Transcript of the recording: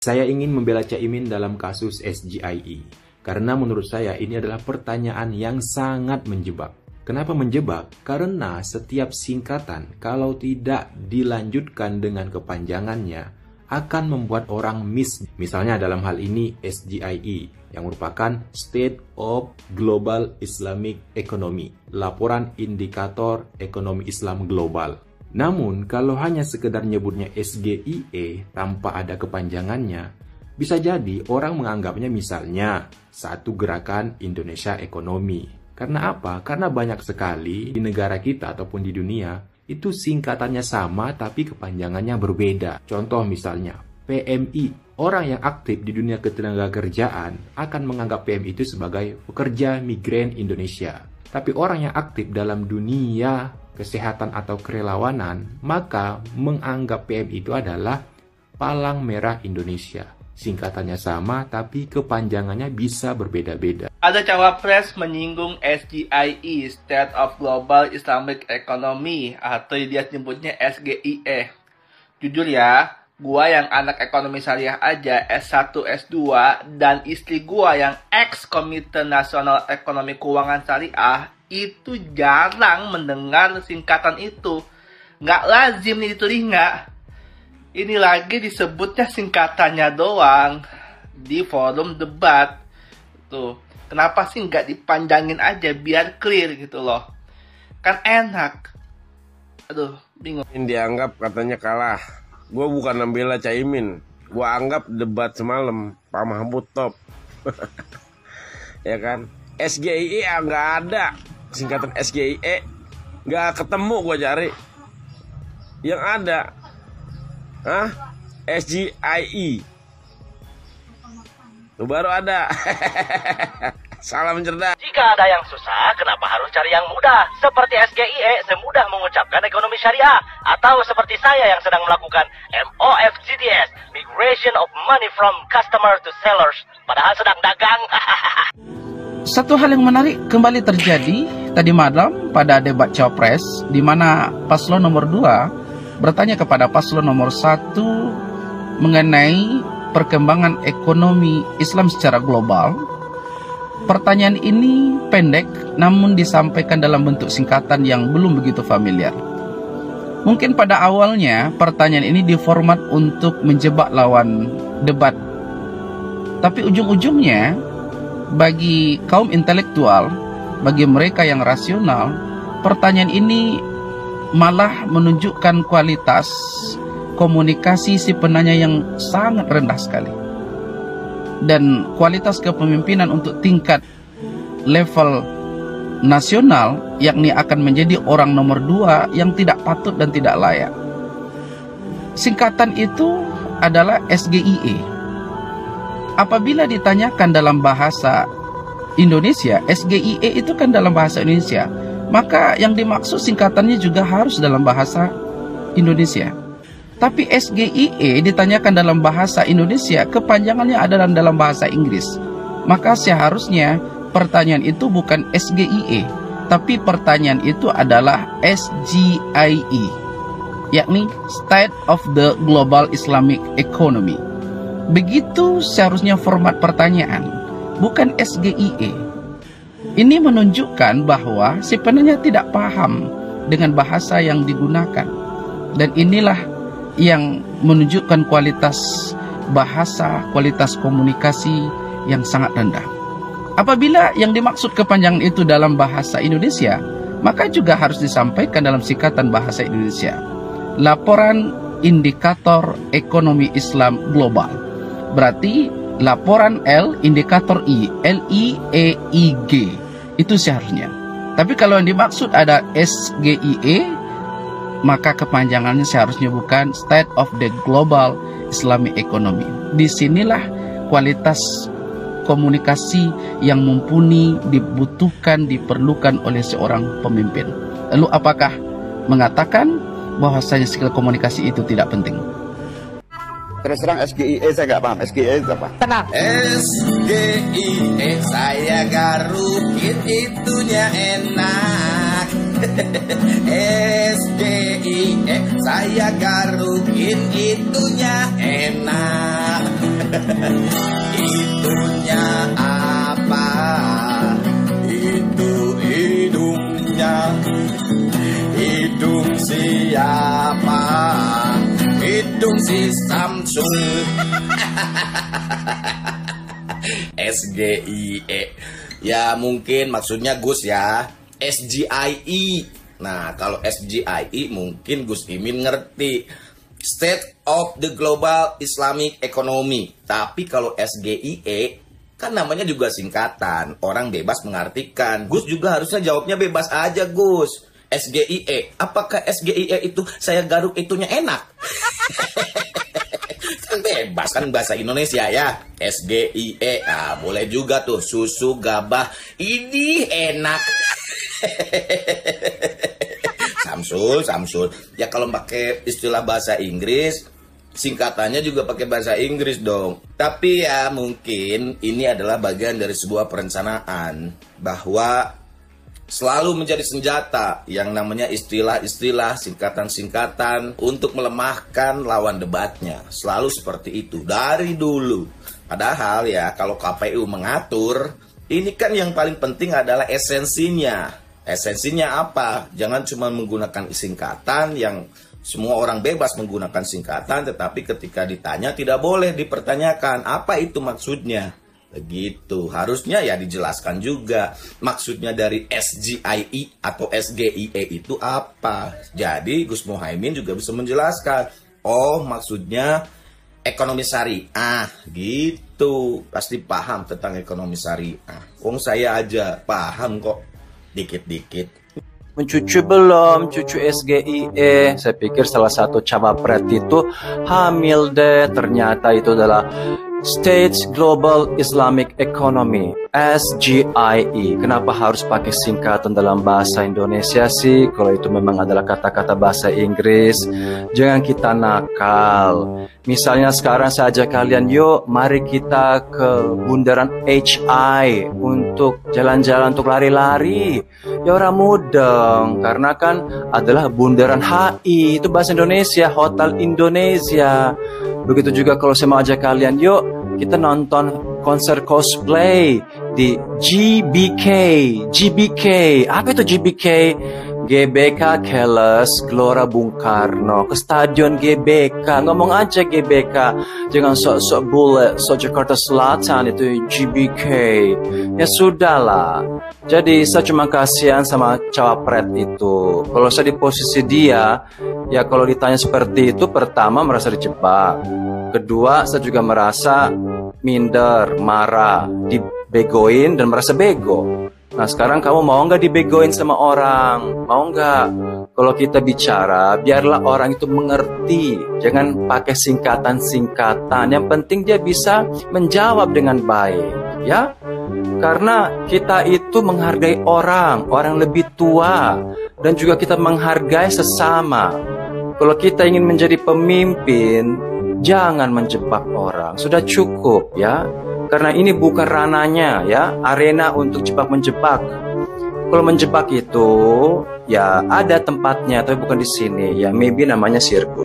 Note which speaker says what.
Speaker 1: Saya ingin membela Caimin dalam kasus SGIE, karena menurut saya ini adalah pertanyaan yang sangat menjebak. Kenapa menjebak? Karena setiap singkatan kalau tidak dilanjutkan dengan kepanjangannya akan membuat orang miss. Misalnya dalam hal ini SGIE yang merupakan State of Global Islamic Economy, laporan indikator ekonomi Islam global. Namun, kalau hanya sekedar nyebutnya SGIE tanpa ada kepanjangannya, bisa jadi orang menganggapnya misalnya satu gerakan Indonesia ekonomi. Karena apa? Karena banyak sekali di negara kita ataupun di dunia, itu singkatannya sama tapi kepanjangannya berbeda. Contoh misalnya, PMI. Orang yang aktif di dunia ketenagakerjaan akan menganggap PMI itu sebagai pekerja migran Indonesia. Tapi orang yang aktif dalam dunia kesehatan atau kerelawanan, maka menganggap PMI itu adalah Palang Merah Indonesia. Singkatannya sama, tapi kepanjangannya bisa berbeda-beda.
Speaker 2: Ada cawapres menyinggung SGIE, State of Global Islamic Economy, atau dia nyebutnya SGIE. Jujur ya, gua yang anak ekonomi syariah aja, S1, S2, dan istri gua yang ex-Komite Nasional Ekonomi Keuangan Syariah, itu jarang mendengar singkatan itu. Nggak lazim nih di telinga. Ini lagi disebutnya singkatannya doang di forum debat. Tuh, kenapa sih nggak dipanjangin aja biar clear gitu loh. Kan enak. Aduh, bingung.
Speaker 3: Ini dianggap katanya kalah. Gue bukan membela Caimin. Gue anggap debat semalam Pak Mahfud top. Ya kan? SGIE nggak ada. Singkatan SGIE nggak ketemu gue cari. Yang ada SGIE itu baru ada. Salam cerdas.
Speaker 4: Jika ada yang susah, kenapa harus cari yang mudah? Seperti SGIE semudah mengucapkan ekonomi syariah, atau seperti saya yang sedang melakukan MOFGDS, Migration of Money from Customer to Sellers, padahal sedang dagang.
Speaker 5: Satu hal yang menarik kembali terjadi tadi malam pada debat Cawapres, di mana paslon nomor 2 bertanya kepada paslon nomor 1 mengenai perkembangan ekonomi Islam secara global. Pertanyaan ini pendek namun disampaikan dalam bentuk singkatan yang belum begitu familiar. Mungkin pada awalnya pertanyaan ini diformat untuk menjebak lawan debat. Tapi ujung-ujungnya bagi kaum intelektual, bagi mereka yang rasional, pertanyaan ini malah menunjukkan kualitas komunikasi si penanya yang sangat rendah sekali. Dan kualitas kepemimpinan untuk tingkat level nasional, yakni akan menjadi orang nomor 2 yang tidak patut dan tidak layak. Singkatan itu adalah SGIE. Apabila ditanyakan dalam bahasa Indonesia, SGIE itu kan dalam bahasa Indonesia, maka yang dimaksud singkatannya juga harus dalam bahasa Indonesia. Tapi SGIE ditanyakan dalam bahasa Indonesia, kepanjangannya adalah dalam bahasa Inggris. Maka seharusnya pertanyaan itu bukan SGIE, tapi pertanyaan itu adalah SGIE, yakni State of the Global Islamic Economy. Begitu seharusnya format pertanyaan, bukan SGIE. Ini menunjukkan bahwa si penanya tidak paham dengan bahasa yang digunakan. Dan inilah yang menunjukkan kualitas bahasa, kualitas komunikasi yang sangat rendah. Apabila yang dimaksud kepanjangan itu dalam bahasa Indonesia, maka juga harus disampaikan dalam singkatan bahasa Indonesia. Laporan Indikator Ekonomi Islam Global. Berarti laporan L, indikator I, LIEIG, itu seharusnya. Tapi kalau yang dimaksud ada SGIE, maka kepanjangannya seharusnya bukan State of the Global Islamic Economy. Disinilah kualitas komunikasi yang mumpuni dibutuhkan, diperlukan oleh seorang pemimpin. Lalu apakah mengatakan bahwasanya skill komunikasi itu tidak penting?
Speaker 6: Terus terang SGIE saya nggak paham. SGIE itu apa?
Speaker 5: Tenang.
Speaker 7: SGIE saya garukin itunya enak. SGIE saya garukin itunya enak. Itunya apa? Itu hidungnya. Hidung siapa? Hidung si Samsul. SGIE. Ya mungkin maksudnya Gus ya, SGIE. Nah kalau SGIE mungkin Gus Imin ngerti, State of the Global Islamic Economy. Tapi kalau SGIE kan namanya juga singkatan, orang bebas mengartikan. Gus juga harusnya jawabnya bebas aja Gus. SGIE, apakah SGIE itu saya garuk itunya enak? Kan bebas kan bahasa Indonesia ya. SGIE, ah boleh juga tuh, susu gabah ini enak. Samsul. Ya kalau pakai istilah bahasa Inggris, singkatannya juga pakai bahasa Inggris dong. Tapi ya mungkin ini adalah bagian dari sebuah perencanaan bahwa selalu menjadi senjata yang namanya istilah-istilah, singkatan-singkatan untuk melemahkan lawan debatnya. Selalu seperti itu dari dulu. Padahal ya kalau KPU mengatur, ini kan yang paling penting adalah esensinya. Esensinya apa? Jangan cuma menggunakan singkatan yang semua orang bebas menggunakan singkatan, tetapi ketika ditanya tidak boleh dipertanyakan apa itu maksudnya. Begitu, harusnya ya dijelaskan juga maksudnya dari SGIE atau SGIE itu apa. Jadi Gus Muhaimin juga bisa menjelaskan, oh maksudnya ekonomi syariah gitu. Pasti paham tentang ekonomi syariah. Wong saya aja paham kok dikit-dikit.
Speaker 8: Mencucu belum, cucu SGIE. Saya pikir salah satu cawapres itu hamil deh. Ternyata itu adalah States Global Islamic Economy, SGIE. Kenapa harus pakai singkatan dalam bahasa Indonesia sih? Kalau itu memang adalah kata-kata bahasa Inggris, jangan kita nakal. Misalnya sekarang saya ajak kalian, yuk mari kita ke bundaran HI untuk jalan-jalan, untuk lari-lari. Ya orang mudeng, karena kan adalah bundaran HI, itu bahasa Indonesia, Hotel Indonesia. Begitu juga kalau saya mau ajak kalian, yuk kita nonton konser cosplay di GBK. Apa itu GBK? GBK Keles Gelora Bung Karno, ke stadion GBK. Ngomong aja GBK, jangan sok-sok bule, sok Jakarta Selatan, itu GBK. Ya sudahlah. Jadi saya cuma kasihan sama cawapres itu. Kalau saya di posisi dia, ya kalau ditanya seperti itu, pertama merasa dijebak. Kedua, saya juga merasa minder, marah, dibegoin dan merasa bego. Nah sekarang kamu mau nggak dibegoin sama orang? Mau nggak? Kalau kita bicara, biarlah orang itu mengerti. Jangan pakai singkatan-singkatan. Yang penting dia bisa menjawab dengan baik, ya. Karena kita itu menghargai orang lebih tua, dan juga kita menghargai sesama. Kalau kita ingin menjadi pemimpin, jangan menjebak orang. Sudah cukup, ya. Karena ini bukan rananya, ya, arena untuk jebak-menjebak. Kalau menjebak itu, ya ada tempatnya, tapi bukan di sini. Ya, maybe namanya sirkus.